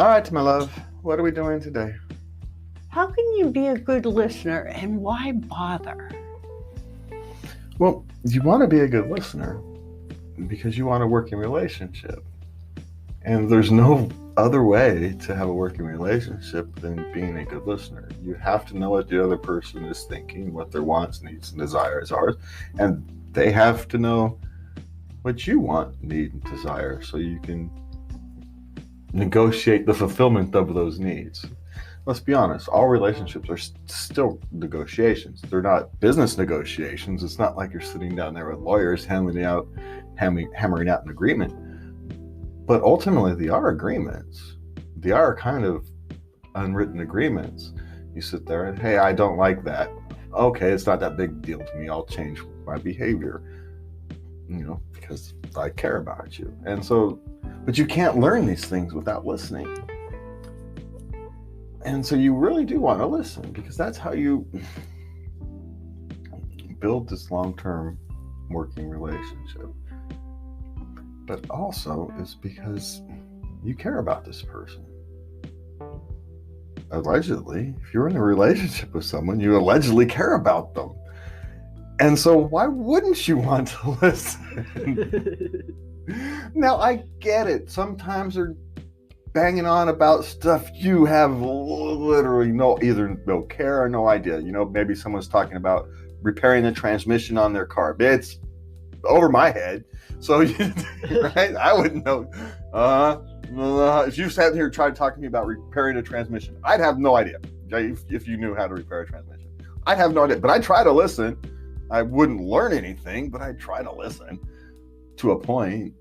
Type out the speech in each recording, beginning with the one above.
All right, my love. What are we doing today? How can you be a good listener and why bother? Well, you want to be a good listener because you want a working relationship. And there's no other way to have a working relationship than being a good listener. You have to know what the other person is thinking, what their wants, needs, and desires are. And they have to know what you want, need, and desire so you can negotiate the fulfillment of those needs. Let's be honest, all relationships are still negotiations. They're not business negotiations. It's not like you're sitting down there with lawyers hammering out an agreement. But ultimately, they are agreements. They are kind of unwritten agreements. You sit there and, hey, I don't like that. Okay, it's not that big a deal to me. I'll change my behavior, because I care about you. And so, but you can't learn these things without listening. And so you really do want to listen, because that's how you build this long-term working relationship. But also it's because you care about this person. Allegedly, if you're in a relationship with someone, you allegedly care about them. And so why wouldn't you want to listen? Now, I get it. Sometimes they're banging on about stuff you have literally either no care or no idea. Maybe someone's talking about repairing the transmission on their car. It's over my head. So, right? I wouldn't know. If you sat here and tried to talk to me about repairing a transmission, I'd have no idea. If you knew how to repair a transmission, I'd have no idea. But I'd try to listen. I wouldn't learn anything, but I'd try to listen to a point.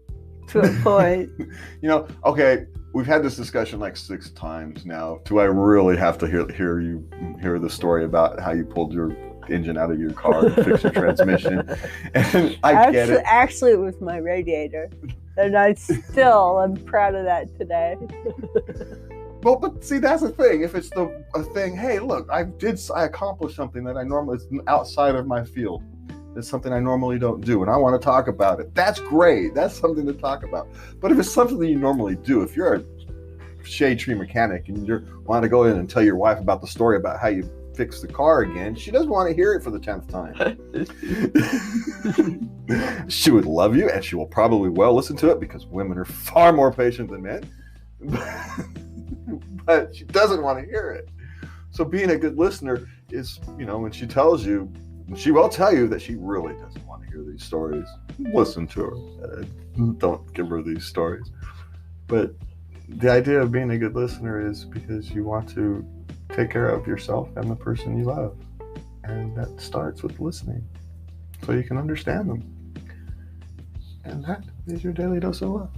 Okay, we've had this discussion like 6 times now. Do I really have to hear the story about how you pulled your engine out of your car and fixed your transmission? And I get it. Actually, it was my radiator, and I still am proud of that today. Well, but see, that's the thing. If it's a thing, hey, look, I accomplished something that I normally is outside of my field. It's something I normally don't do, and I want to talk about it. That's great. That's something to talk about. But if it's something that you normally do, if you're a shade tree mechanic and you want to go in and tell your wife about the story about how you fix the car again, she doesn't want to hear it for the 10th time. She would love you, and she will probably listen to it, because women are far more patient than men. But she doesn't want to hear it. So being a good listener is, when she tells you, she will tell you that she really doesn't want to hear these stories. Listen to her. Don't give her these stories. But the idea of being a good listener is because you want to take care of yourself and the person you love. And that starts with listening, so you can understand them. And that is your daily dose of love.